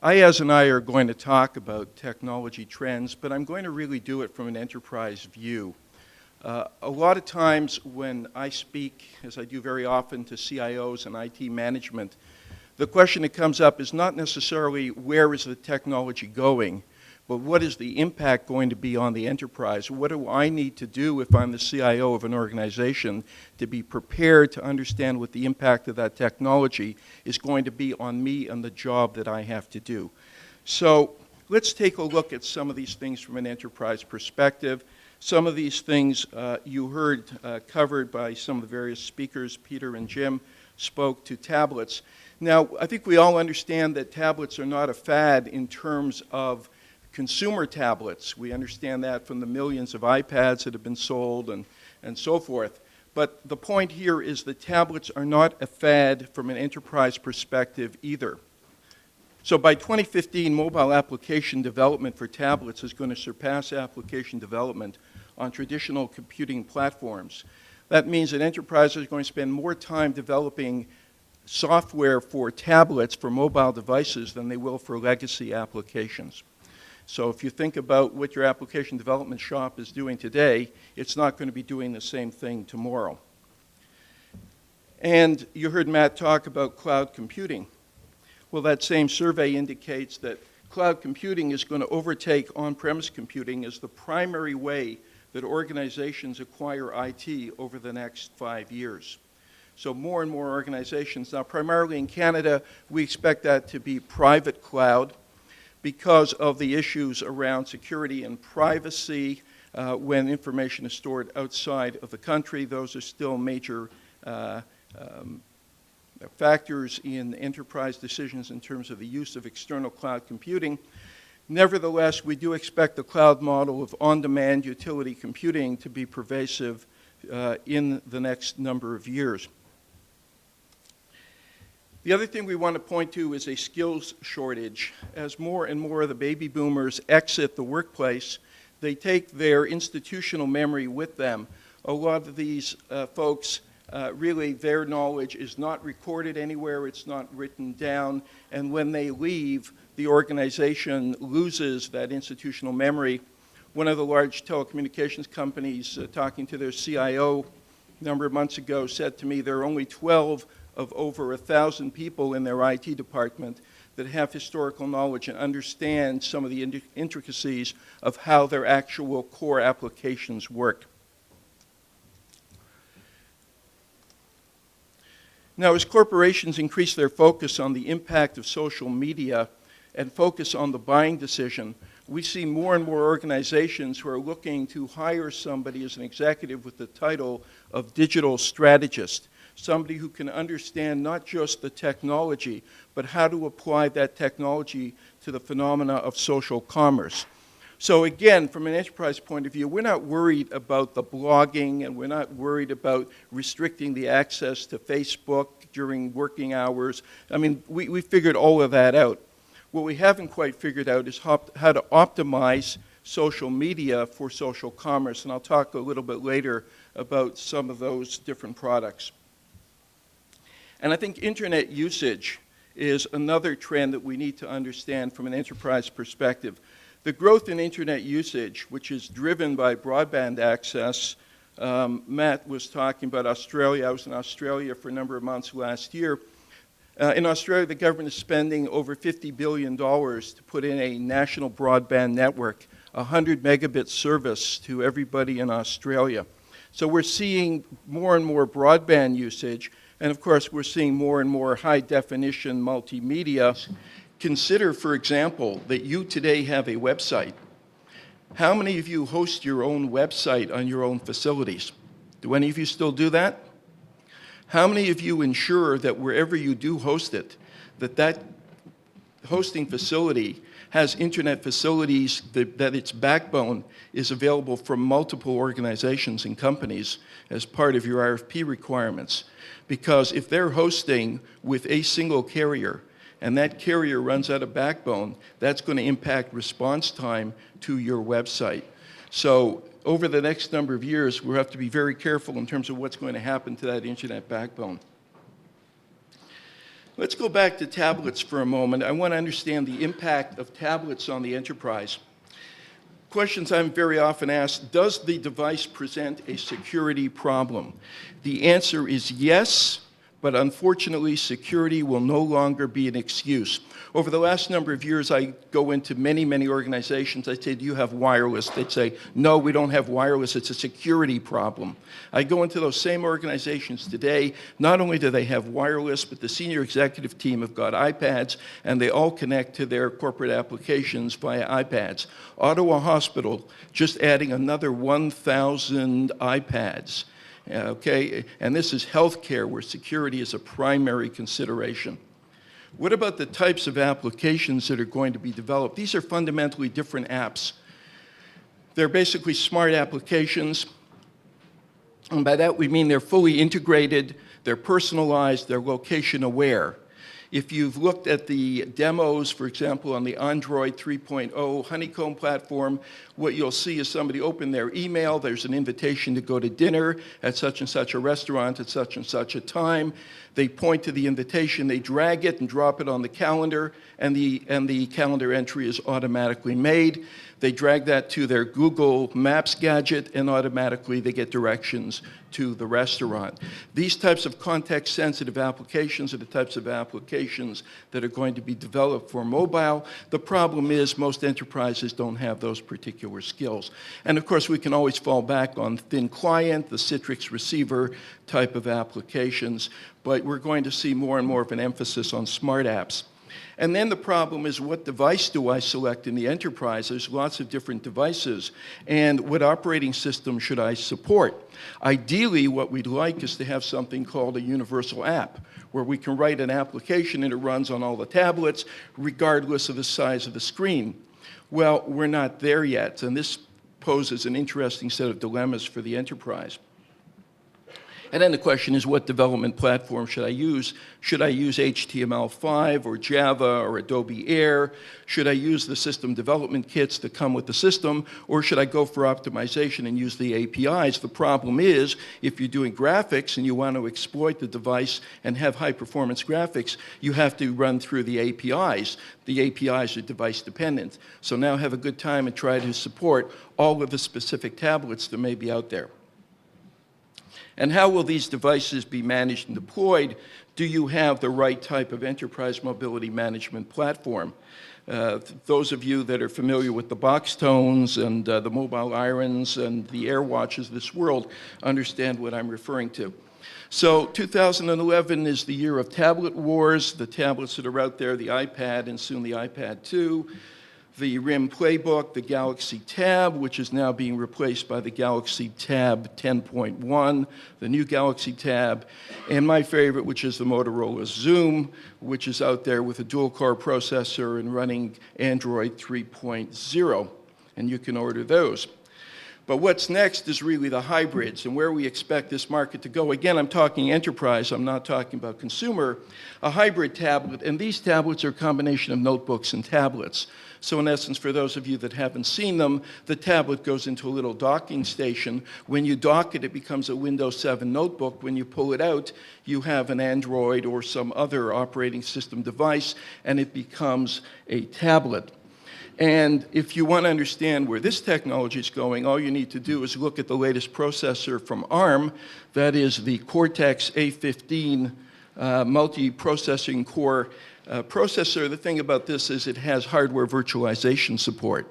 Ayaz and I are going to talk about technology trends, but I'm going to really do it from an enterprise view. A lot of times when I speak, as I do very often, to CIOs and IT management, the question that comes up is not necessarily where is the technology going, but what is the impact going to be on the enterprise? What do I need to do if I'm the CIO of an organization to be prepared to understand what the impact of that technology is going to be on me and the job that I have to do? So let's take a look at some of these things from an enterprise perspective. Some of these things you heard covered by some of the various speakers. Peter and Jim spoke to tablets. Now, I think we all understand that tablets are not a fad in terms of consumer tablets. We understand that from the millions of iPads that have been sold and so forth. But the point here is that tablets are not a fad from an enterprise perspective either. So by 2015, mobile application development for tablets is going to surpass application development on traditional computing platforms. That means that enterprises are going to spend more time developing software for tablets, for mobile devices, than they will for legacy applications. So if you think about what your application development shop is doing today, it's not going to be doing the same thing tomorrow. And you heard Matt talk about cloud computing. Well, that same survey indicates that cloud computing is going to overtake on-premise computing as the primary way that organizations acquire IT over the next 5 years. So more and more organizations, now primarily in Canada, we expect that to be private cloud, because of the issues around security and privacy when information is stored outside of the country. Those are still major factors in enterprise decisions in terms of the use of external cloud computing. Nevertheless, we do expect the cloud model of on-demand utility computing to be pervasive in the next number of years. The other thing we want to point to is a skills shortage. As more and more of the baby boomers exit the workplace, they take their institutional memory with them. A lot of these folks, really their knowledge is not recorded anywhere, it's not written down, and when they leave, the organization loses that institutional memory. One of the large telecommunications companies, talking to their CIO a number of months ago, said to me there are only 12 of over 1,000 people in their IT department that have historical knowledge and understand some of the intricacies of how their actual core applications work. Now, as corporations increase their focus on the impact of social media and focus on the buying decision, we see more and more organizations who are looking to hire somebody as an executive with the title of digital strategist. Somebody who can understand not just the technology, but how to apply that technology to the phenomena of social commerce. So again, from an enterprise point of view, we're not worried about the blogging, and we're not worried about restricting the access to Facebook during working hours. I mean, we figured all of that out. What we haven't quite figured out is how to optimize social media for social commerce, and I'll talk a little bit later about some of those different products. And I think internet usage is another trend that we need to understand from an enterprise perspective. The growth in internet usage, which is driven by broadband access, Matt was talking about Australia. I was in Australia for a number of months last year. In Australia, the government is spending over $50 billion to put in a national broadband network, 100 megabit service to everybody in Australia. So we're seeing more and more broadband usage. And of course, we're seeing more and more high-definition multimedia. Consider, for example, that you today have a website. How many of you host your own website on your own facilities? Do any of you still do that? How many of you ensure that wherever you do host it, that hosting facility has internet facilities that its backbone is available from multiple organizations and companies as part of your RFP requirements? Because if they're hosting with a single carrier and that carrier runs out of backbone, that's going to impact response time to your website. So over the next number of years, we'll have to be very careful in terms of what's going to happen to that internet backbone. Let's go back to tablets for a moment. I want to understand the impact of tablets on the enterprise. Questions I'm very often asked: does the device present a security problem? The answer is yes, but unfortunately, security will no longer be an excuse. Over the last number of years, I go into many, many organizations. I say, do you have wireless? They'd say, no, we don't have wireless. It's a security problem. I go into those same organizations today. Not only do they have wireless, but the senior executive team have got iPads, and they all connect to their corporate applications via iPads. Ottawa Hospital, just adding another 1,000 iPads. Okay, and this is healthcare where security is a primary consideration. What about the types of applications that are going to be developed? These are fundamentally different apps. They're basically smart applications, and by that we mean they're fully integrated, they're personalized, they're location aware. If you've looked at the demos, for example, on the Android 3.0 Honeycomb platform, what you'll see is somebody open their email, there's an invitation to go to dinner at such and such a restaurant at such and such a time. They point to the invitation, they drag it and drop it on the calendar, and the calendar entry is automatically made. They drag that to their Google Maps gadget, and automatically they get directions to the restaurant. These types of context-sensitive applications are the types of applications that are going to be developed for mobile. The problem is most enterprises don't have those particular skills. And of course, we can always fall back on thin client, the Citrix receiver type of applications, but we're going to see more and more of an emphasis on smart apps. And then the problem is, what device do I select in the enterprise? There's lots of different devices. And what operating system should I support? Ideally, what we'd like is to have something called a universal app, where we can write an application and it runs on all the tablets, regardless of the size of the screen. Well, we're not there yet, and this poses an interesting set of dilemmas for the enterprise. And then the question is, what development platform should I use? Should I use HTML5 or Java or Adobe Air? Should I use the system development kits that come with the system? Or should I go for optimization and use the APIs? The problem is, if you're doing graphics and you want to exploit the device and have high-performance graphics, you have to run through the APIs. The APIs are device dependent. So now have a good time and try to support all of the specific tablets that may be out there. And how will these devices be managed and deployed? Do you have the right type of enterprise mobility management platform? Those of you that are familiar with the Boxtones and the Mobile Irons and the AirWatches of this world understand what I'm referring to. So 2011 is the year of tablet wars. The tablets that are out there, the iPad and soon the iPad 2. The RIM Playbook, the Galaxy Tab, which is now being replaced by the Galaxy Tab 10.1, the new Galaxy Tab, and my favorite, which is the Motorola Xoom, which is out there with a dual-core processor and running Android 3.0, and you can order those. But what's next is really the hybrids and where we expect this market to go. Again, I'm talking enterprise, I'm not talking about consumer. A hybrid tablet, and these tablets are a combination of notebooks and tablets. So in essence, for those of you that haven't seen them, the tablet goes into a little docking station. When you dock it, it becomes a Windows 7 notebook. When you pull it out, you have an Android or some other operating system device, and it becomes a tablet. And if you want to understand where this technology is going, all you need to do is look at the latest processor from ARM. That is the Cortex A15 multi-processing core processor. The thing about this is it has hardware virtualization support.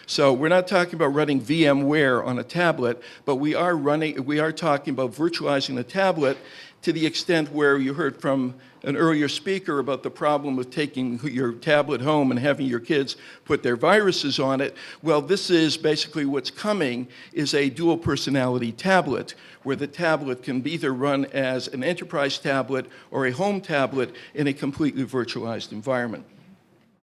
So we're not talking about running VMware on a tablet, but we are talking about virtualizing the tablet to the extent where you heard from an earlier speaker about the problem with taking your tablet home and having your kids put their viruses on it. Well, this is basically what's coming, is a dual personality tablet, where the tablet can be either run as an enterprise tablet or a home tablet in a completely virtualized environment.